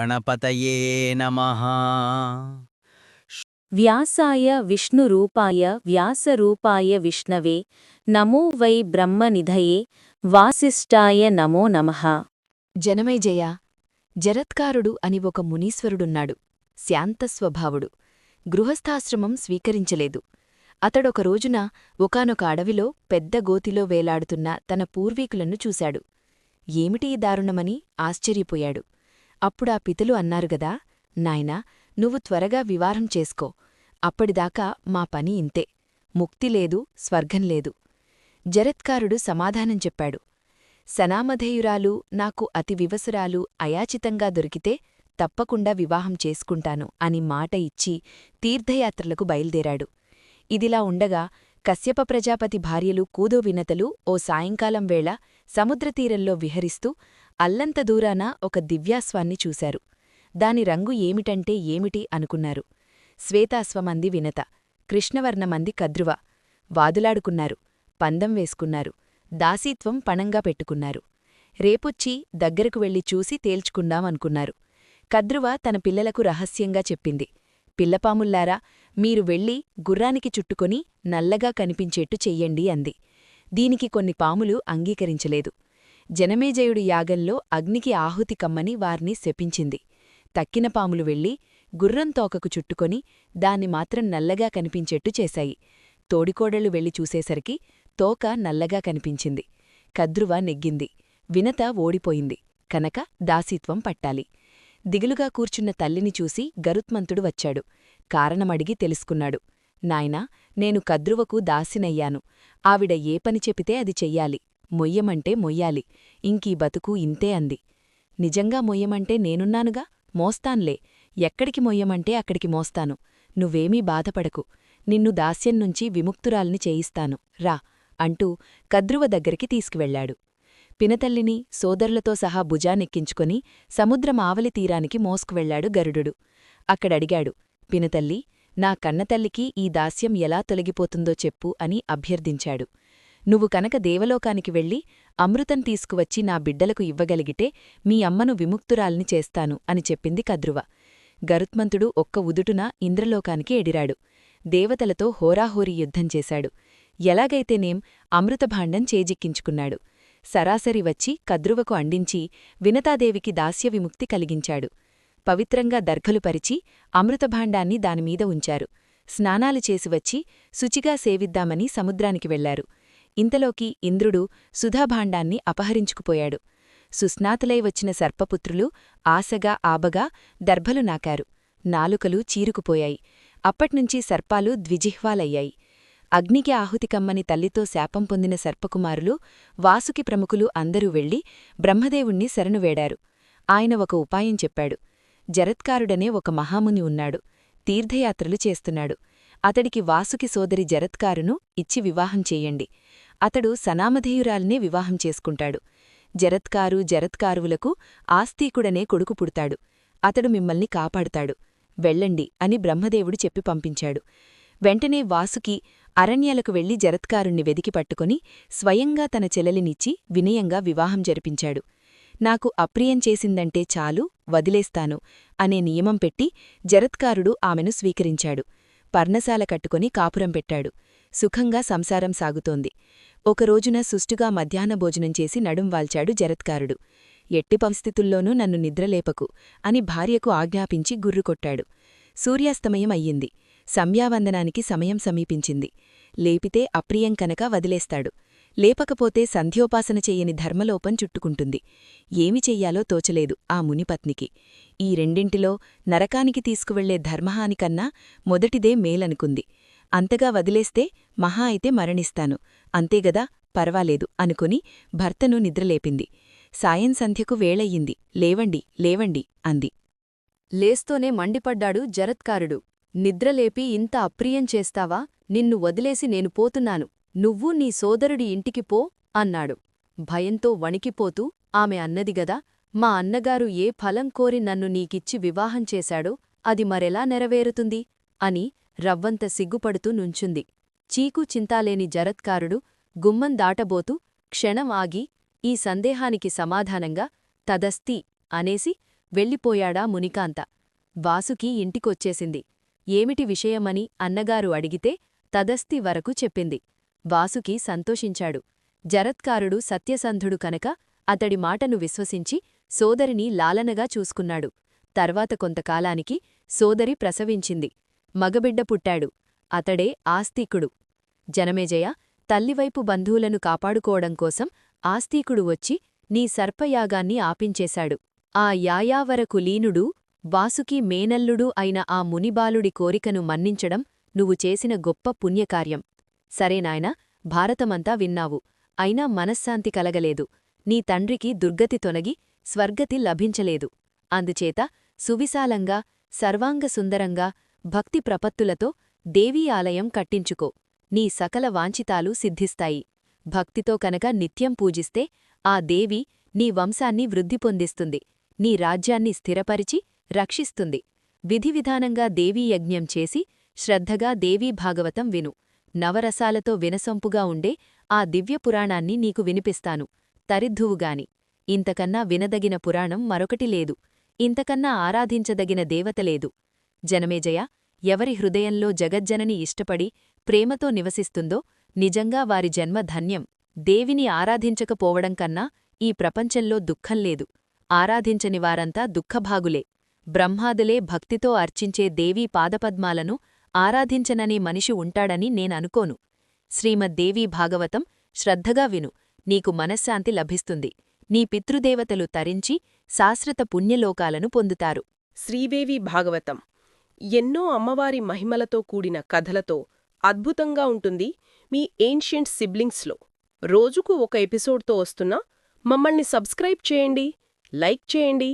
గణపతయే నమః. వ్యాసాయ విష్ణురూపాయ వ్యాసరూపాయ విష్ణవే నమో వై బ్రహ్మనిధయే వాసిష్ఠాయ నమో నమః. జనమేజయ, జరత్కారుడు అని ఒక మునీశ్వరుడున్నాడు. శాంతస్వభావుడు. గృహస్థాశ్రమం స్వీకరించలేదు. అతడొక రోజున ఒకానొక అడవిలో పెద్ద గోతిలో వేలాడుతున్న తన పూర్వీకులను చూశాడు. ఏమిటి ఈ దారుణమని ఆశ్చర్యపోయాడు. అప్పుడా పితలు అన్నారుగదా, నాయనా, నువ్వు త్వరగా వివాహం చేసుకో. అప్పటిదాకా మా పని ఇంతే. ముక్తి లేదు, స్వర్గం లేదు. జరత్కారుడు సమాధానం చెప్పాడు. సనామధేయురాలు, నాకు అతి వివసురాలు అయాచితంగా దొరికితే తప్పకుండా వివాహం చేసుకుంటాను అని మాట ఇచ్చి తీర్థయాత్రలకు బయల్దేరాడు. ఇదిలా ఉండగా కశ్యప ప్రజాపతి భార్యలు కూదోవినతలు ఓ సాయంకాలం వేళ సముద్రతీరంలో విహరిస్తూ అల్లంత దూరాన ఒక దివ్యాశ్వాన్ని చూశారు. దాని రంగు ఏమిటంటే ఏమిటి అనుకున్నారు. శ్వేతాశ్వమంది వినత, కృష్ణవర్ణమంది కద్రువ. వాదులాడుకున్నారు, పందం వేసుకున్నారు, దాసీత్వం పణంగా పెట్టుకున్నారు. రేపొచ్చి దగ్గరకు వెళ్లి చూసి తేల్చుకుందామనుకున్నారు. కద్రువ తన పిల్లలకు రహస్యంగా చెప్పింది. పిల్లపాముల్లారా, మీరు వెళ్ళి గుర్రానికి చుట్టుకొని నల్లగా కనిపించేట్టు చెయ్యండి అంది. దీనికి కొన్ని పాములు అంగీకరించలేదు. జనమేజయుడి యాగంలో అగ్నికి ఆహుతి కమ్మని వారిని శపించింది. తక్కిన పాములు వెళ్ళి గుర్రం తోకకు చుట్టుకొని దాన్ని మాత్రం నల్లగా కనిపించేట్టు చేశాయి. తోడికోడళ్లు వెళ్లి చూసేసరికి తోక నల్లగా కనిపించింది. కద్రువ నెగ్గింది. వినత ఓడిపోయింది. కనుక దాసీత్వం పట్టాలి. దిగులుగా కూర్చున్న తల్లిని చూసి గరుత్మంతుడు వచ్చాడు. కారణమడిగి తెలుసుకున్నాడు. నాయనా, నేను కద్రువకు దాసినయ్యాను. ఆవిడ ఏ పని చెపితే అది చెయ్యాలి. మొయ్యమంటే మొయ్యాలి. ఇంకీ బతుకు ఇంతే అంది. నిజంగా మొయ్యమంటే నేనున్నానుగా, మోస్తాన్లే. ఎక్కడికి మొయ్యమంటే అక్కడికి మోస్తాను. నువ్వేమీ బాధపడకు. నిన్ను దాస్యంనుంచి విముక్తురాల్ని చేయిస్తాను, రా అంటూ కద్రువ దగ్గరికి తీసుకువెళ్లాడు. పినతల్లిని సోదరులతో సహా భుజానెక్కించుకొని సముద్రం ఆవలి తీరానికి మోసుకువెళ్లాడు గరుడు. అక్కడడిగాడు, పినతల్లి, నా కన్నతల్లికి ఈ దాస్యం ఎలా తొలగిపోతుందో చెప్పు అని అభ్యర్థించాడు. నువ్వు కనుక దేవలోకానికి వెళ్ళి అమృతం తీసుకువచ్చి నా బిడ్డలకు ఇవ్వగలిగితే మీ అమ్మను విముక్తురాల్ని చేస్తాను అని చెప్పింది కద్రువ. గరుత్మంతుడు ఒక్క ఉదుటున ఇంద్రలోకానికి ఎడిరాడు. దేవతలతో హోరాహోరీ యుద్ధం చేశాడు. ఎలాగైతేనేం అమృతభాండం చేజిక్కించుకున్నాడు. సరాసరి వచ్చి కద్రువకు అందించి వినతాదేవికి దాస్యవిముక్తి కలిగించాడు. పవిత్రంగా దర్ఘలు పరిచి అమృతభాండాన్ని దానిమీద ఉంచారు. స్నానాలు చేసివచ్చి శుచిగా సేవిద్దామని సముద్రానికి వెళ్లారు. ఇంతలోకి ఇంద్రుడు సుధాభాండాన్ని అపహరించుకుపోయాడు. సుస్నాతులై వచ్చిన సర్పపుత్రులు ఆశగా ఆబగా దర్భలు నాకారు. నాలుకలు చీరుకుపోయాయి. అప్పట్నుంచి సర్పాలు ద్విజిహ్వాలయ్యాయి. అగ్నికి ఆహుతికమ్మని తల్లితో శాపం పొందిన సర్పకుమారులు, వాసుకి ప్రముఖులు అందరూ వెళ్లి బ్రహ్మదేవుణ్ణి శరణువేడారు. ఆయన ఒక ఉపాయం చెప్పాడు. జరత్కారుడనే ఒక మహాముని ఉన్నాడు. తీర్థయాత్రలు చేస్తున్నాడు. అతడికి వాసుకి సోదరి జరత్కారును ఇచ్చి వివాహం చెయ్యండి. అతడు సనామధేయురాల్నే వివాహం చేసుకుంటాడు. జరత్కారువులకు ఆస్తికుడనే కొడుకు పుడతాడు. అతడు మిమ్మల్ని కాపాడుతాడు. వెళ్ళండి అని బ్రహ్మదేవుడు చెప్పి పంపించాడు. వెంటనే వాసుకి అరణ్యాలకు వెళ్లి జరత్కారుణ్ణి వెదికి పట్టుకొని స్వయంగా తన చెల్లెలినిచ్చి వినయంగా వివాహం జరిపించాడు. నాకు అప్రియం చేసిందంటే చాలు, వదిలేస్తాను అనే నియమం పెట్టి జరత్కారుడు ఆమెను స్వీకరించాడు. పర్ణశాల కట్టుకొని కాపురం పెట్టాడు. సుఖంగా సంసారం సాగుతోంది. ఒకరోజున సుష్టుగా మధ్యాహ్న భోజనం చేసి నడుం వాల్చాడు జరత్కారుడు. ఎట్టి పరిస్థితుల్లోనూ నన్ను నిద్రలేపకు అని భార్యకు ఆజ్ఞాపించి గుర్రుకొట్టాడు. సూర్యాస్తమయం అయ్యింది. సంధ్యావందనానికి సమయం సమీపించింది. లేపితే అప్రియం కనుక వదిలేస్తాడు. లేపకపోతే సంధ్యోపాసన చెయ్యని ధర్మలోపం చుట్టుకుంటుంది. ఏమి చెయ్యాలో తోచలేదు ఆ మునిపత్నికి. ఈ రెండింటిలో నరకానికి తీసుకువెళ్లే ధర్మహానికన్నా మొదటిదే మేలనుకుంది. అంతగా వదిలేస్తే మహా అయితే మరణిస్తాను, అంతేగదా, పర్వాలేదు అనుకుని భర్తను నిద్రలేపింది. సాయం సంధ్యకు వేళయ్యింది. లేవండి, లేవండి అంది. లేస్తోనే మండిపడ్డాడు జరత్కారుడు. నిద్రలేపి ఇంత అప్రియం చేస్తావా? నిన్ను వదిలేసి నేను పోతున్నాను. నువ్వు నీ సోదరుడి ఇంటికి పో అన్నాడు. భయంతో వణికిపోతూ ఆమె అన్నదిగదా, మా అన్నగారు ఏ ఫలం కోరి నన్ను నీకిచ్చి వివాహం చేశాడో అది మరెలా నెరవేరుతుంది అని రవ్వంత సిగ్గుపడుతూ నుంచుంది. చీకు చింతాలేని జరత్కారుడు గుమ్మం దాటబోతూ క్షణం ఆగి ఈ సందేహానికి సమాధానంగా తదస్తి అనేసి వెళ్ళిపోయాడా మునికాంత. వాసుకి ఇంటికొచ్చేసింది. ఏమిటి విషయమని అన్నగారు అడిగితే తదస్తి వరకు చెప్పింది. వాసుకి సంతోషించాడు. జరత్కారుడు సత్యసంధుడు కనుక అతడి మాటను విశ్వసించి సోదరిని లాలనగా చూసుకున్నాడు. తర్వాత కొంతకాలానికి సోదరి ప్రసవించింది. మగబిడ్డ పుట్టాడు. అతడే ఆస్తికుడు. జనమేజయ, తల్లివైపు బంధువులను కాపాడుకోవడం కోసం ఆస్తికుడు వచ్చి నీ సర్పయాగాన్ని ఆపించేశాడు. ఆ యాయావరకు లీనుడు, వాసుకి మేనల్లుడు అయిన ఆ మునిబాలుడి కోరికను మన్నించడం నువ్వు చేసిన గొప్ప పుణ్యకార్యం. సరేనాయనా, భారతమంతా విన్నావు. అయినా మనశ్శాంతి కలగలేదు. నీ తండ్రికి దుర్గతి తొలగి స్వర్గతి లభించలేదు. అందుచేత సువిశాలంగా, సర్వాంగసుందరంగా, భక్తి ప్రపత్తులతో దేవీ ఆలయం కట్టించుకో. నీ సకల వాంఛితాలు సిద్ధిస్తాయి. భక్తితో కనుక నిత్యం పూజిస్తే ఆ దేవి నీ వంశాన్ని వృద్ధి పొందిస్తుంది. నీ రాజ్యాన్ని స్థిరపరిచి రక్షిస్తుంది. విధివిధానంగా దేవీ యజ్ఞం చేసి శ్రద్ధగా దేవీ భాగవతం విను. నవరసాలతో వినసొంపుగా ఉండే ఆ దివ్యపురాణాన్ని నీకు వినిపిస్తాను. తరిద్ధువుగాని. ఇంతకన్నా వినదగిన పురాణం మరొకటి లేదు. ఇంతకన్నా ఆరాధించదగిన దేవతలేదు. జనమేజయ, ఎవరి హృదయంలో జగజ్జనని ఇష్టపడి ప్రేమతో నివసిస్తుందో నిజంగా వారి జన్మ ధన్యం. దేవిని ఆరాధించకపోవడం కన్నా ఈ ప్రపంచంలో దుఃఖం లేదు. ఆరాధించని వారంతా దుఃఖభాగులే. బ్రహ్మాదులే భక్తితో అర్చించే దేవీ పాదపద్మాలను ఆరాధించననే మనిషి ఉంటాడని నేననుకోను. శ్రీమద్దేవీ భాగవతం శ్రద్ధగా విను. నీకు మనశ్శాంతి లభిస్తుంది. నీ పితృదేవతలు తరించి శాశ్వత పుణ్యలోకాలను పొందుతారు. శ్రీదేవి భాగవతం ఎన్నో అమ్మవారి మహిమలతో కూడిన కథలతో అద్భుతంగా ఉంటుంది మీ ఏన్షియంట్ సిబ్లింగ్స్లో. రోజుకు ఒక ఎపిసోడ్తో వస్తున్నా మమ్మల్ని సబ్స్క్రైబ్ చేయండి, లైక్ చేయండి,